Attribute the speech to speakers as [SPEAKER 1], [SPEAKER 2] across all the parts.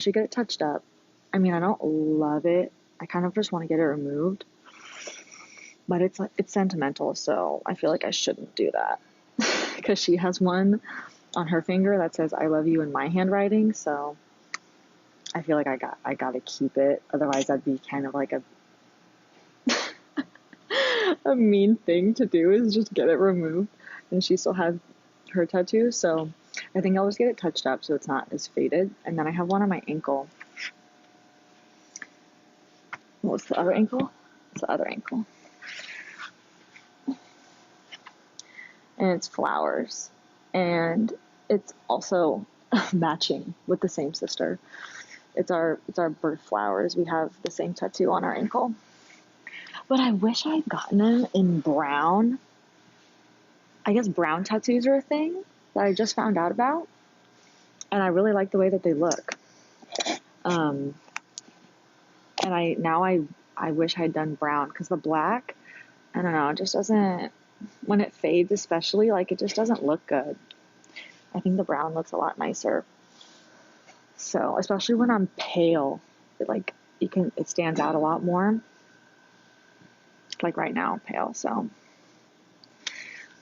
[SPEAKER 1] should get it touched up. I mean, I don't love it. I kind of just want to get it removed, but it's sentimental, so I feel like I shouldn't do that because she has one on her finger that says "I love you" in my handwriting. So I feel like I gotta keep it. Otherwise, that'd be kind of like a mean thing to do, is just get it removed. And she still has her tattoo, so I think I'll just get it touched up so it's not as faded. And then I have one on my ankle. What's the other ankle? It's the other ankle. And it's flowers. And it's also matching with the same sister. It's our birth flowers. We have the same tattoo on our ankle. But I wish I had gotten them in brown. I guess brown tattoos are a thing that I just found out about. And I really like the way that they look. And I wish I had done brown, because the black, I don't know, it just doesn't, when it fades especially, like, it just doesn't look good. I think the brown looks a lot nicer. So, especially when I'm pale, it stands out a lot more. Like right now, I'm pale, so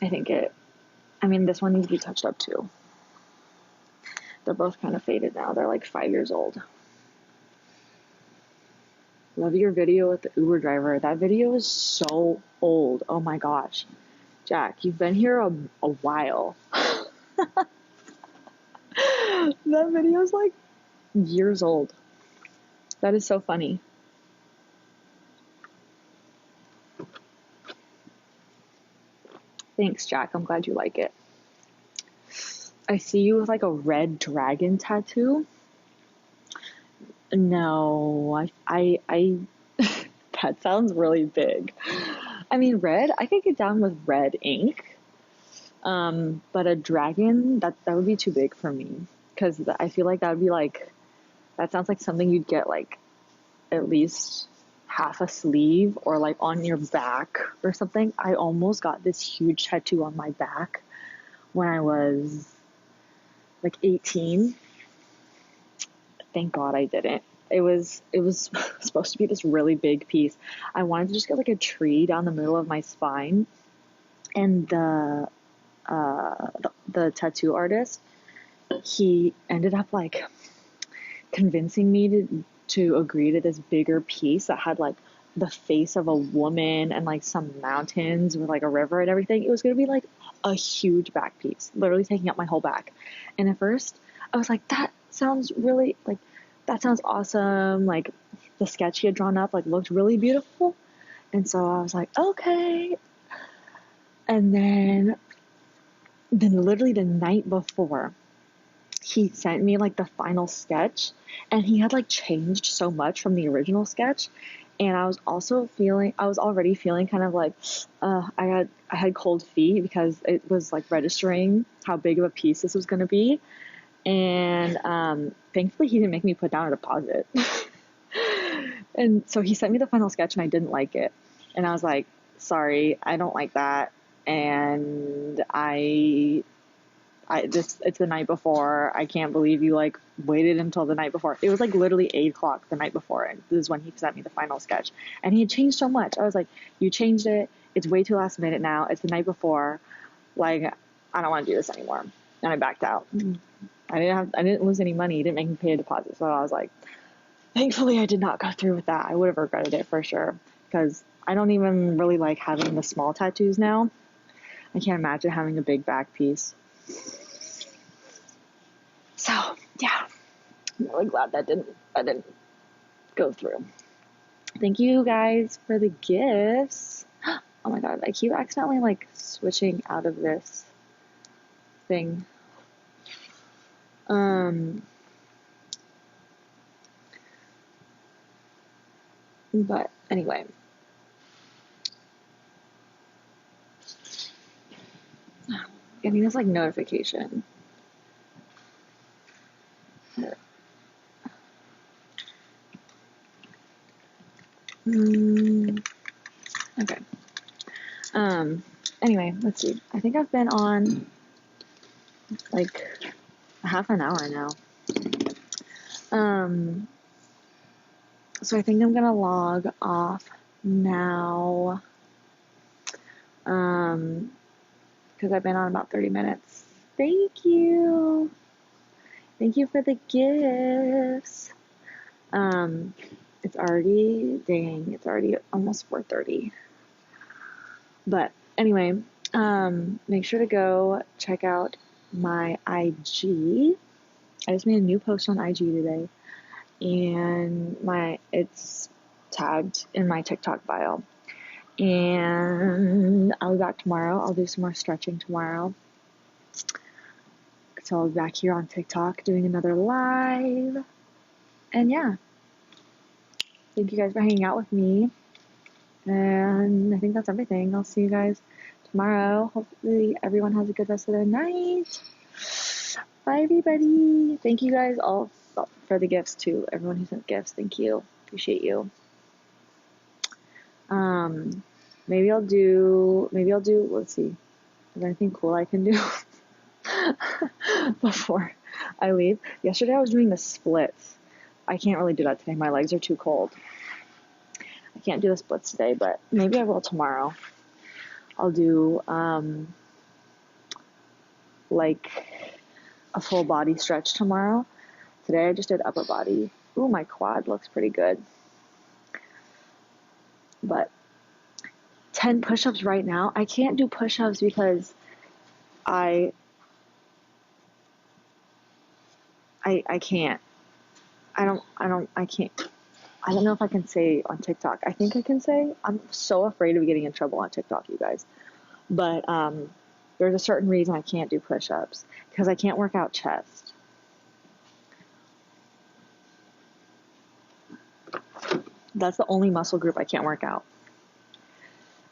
[SPEAKER 1] I think this one needs to be touched up too. They're both kind of faded now. They're like 5 years old. Love your video with the Uber driver. That video is so old. Oh my gosh. Jack, you've been here a while. That video is like years old. That is so funny. Thanks, Jack. I'm glad you like it. I see you with like a red dragon tattoo. No, I that sounds really big. I mean, red, I could get down with red ink. But a dragon, that would be too big for me, because I feel like that would be like, that sounds like something you'd get like at least half a sleeve or like on your back or something. I almost got this huge tattoo on my back when I was like 18. Thank God I didn't. It was supposed to be this really big piece. I wanted to just get like a tree down the middle of my spine, and the tattoo artist, he ended up like convincing me to agree to this bigger piece that had like the face of a woman and like some mountains with like a river and everything. It was going to be like a huge back piece, literally taking up my whole back. And at first I was like, that sounds awesome. Like, the sketch he had drawn up like looked really beautiful. And so I was like, okay. And then literally the night before, he sent me like the final sketch, and he had like changed so much from the original sketch. And I was already feeling kind of like, I had cold feet, because it was like registering how big of a piece this was going to be. And thankfully he didn't make me put down a deposit. And so he sent me the final sketch, and I didn't like it. And I was like, sorry, I don't like that. And it's the night before. I can't believe you like waited until the night before. It was like literally 8 o'clock the night before, and this is when he sent me the final sketch. And he had changed so much. I was like, you changed it. It's way too last minute now. It's the night before. Like, I don't want to do this anymore. And I backed out. I didn't lose any money. He didn't make me pay a deposit. So I was like, thankfully I did not go through with that. I would have regretted it for sure, because I don't even really like having the small tattoos now. I can't imagine having a big back piece. So yeah, I'm really glad that didn't go through. Thank you guys for the gifts. Oh my god, I keep accidentally like switching out of this thing. But anyway. Getting this like notification. Okay. Anyway, let's see. I think I've been on like half an hour now. So I think I'm gonna log off now. Because I've been on about 30 minutes. Thank you. Thank you for the gifts. It's already almost 4:30. But anyway, make sure to go check out my IG. I just made a new post on IG today, and it's tagged in my TikTok bio. And I'll be back tomorrow. I'll do some more stretching tomorrow. So I'll be back here on TikTok doing another live. And yeah, thank you guys for hanging out with me. And I think that's everything. I'll see you guys tomorrow. Hopefully everyone has a good rest of their night. Bye, everybody. Thank you guys all for the gifts too. Everyone who sent gifts, thank you. Appreciate you. Maybe I'll do, let's see. Is there anything cool I can do before I leave? Yesterday I was doing the splits. I can't really do that today. My legs are too cold. I can't do the splits today, but maybe I will tomorrow. I'll do like a full body stretch tomorrow. Today I just did upper body. Ooh, my quad looks pretty good. But 10 push-ups right now. I can't do push-ups because I can't. I can't. I don't know if I can say on TikTok. I think I can say. I'm so afraid of getting in trouble on TikTok, you guys. But there's a certain reason I can't do push-ups because I can't work out chest. That's the only muscle group I can't work out.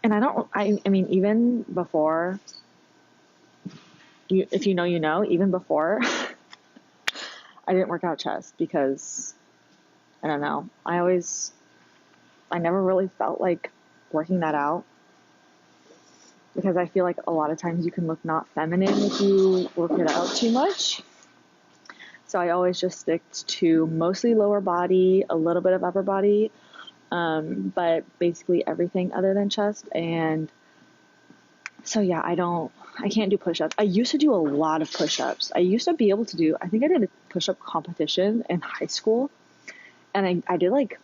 [SPEAKER 1] And I mean, even before, if you know, you know, even before, I didn't work out chest because, I don't know, I never really felt like working that out because I feel like a lot of times you can look not feminine if you work it out too much. So I always just sticked to mostly lower body, a little bit of upper body, but basically everything other than chest. And so yeah, I can't do push-ups. I used to do a lot of push-ups. I used to be able to do, I think I did a push-up competition in high school, and I did like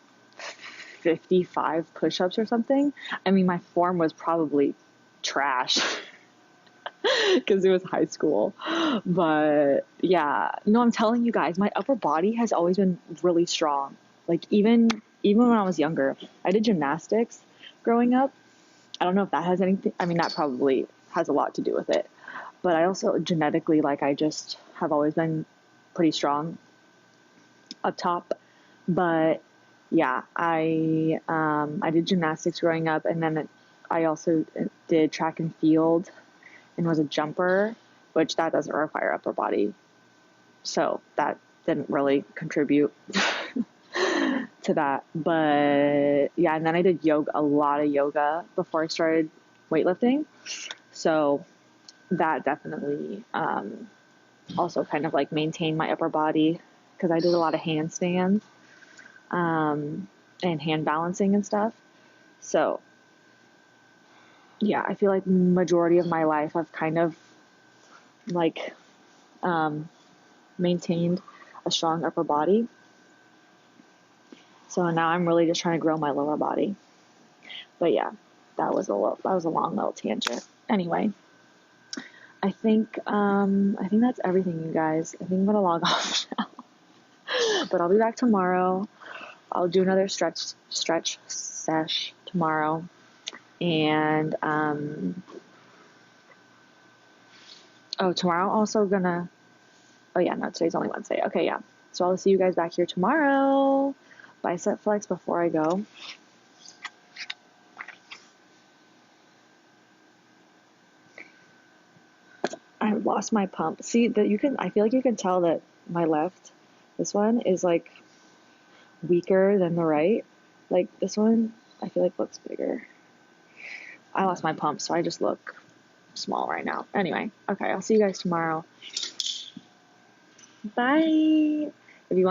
[SPEAKER 1] 55 push-ups or something. I mean, my form was probably trash because it was high school. But yeah, no, I'm telling you guys, my upper body has always been really strong. Like even when I was younger, I did gymnastics growing up. I don't know if that has anything, I mean, that probably has a lot to do with it. But I also genetically, like, I just have always been pretty strong up top. But yeah, I did gymnastics growing up, and then I also did track and field and was a jumper, which that doesn't require upper body. So that didn't really contribute to that. But yeah, and then I did a lot of yoga before I started weightlifting. So that definitely also kind of like maintained my upper body because I did a lot of handstands and hand balancing and stuff. So yeah, I feel like majority of my life I've kind of like maintained a strong upper body. So now I'm really just trying to grow my lower body. But yeah, that was a long little tangent. Anyway, I think that's everything, you guys. I think I'm gonna log off now. But I'll be back tomorrow. I'll do another stretch sesh tomorrow. And tomorrow also gonna, today's only Wednesday. Okay, yeah. So I'll see you guys back here tomorrow. Bicep flex before I go. I lost my pump. See that I feel like you can tell that my left, this one is like weaker than the right. Like this one, I feel like looks bigger. I lost my pump, so I just look small right now. Anyway, okay, I'll see you guys tomorrow. Bye. If you want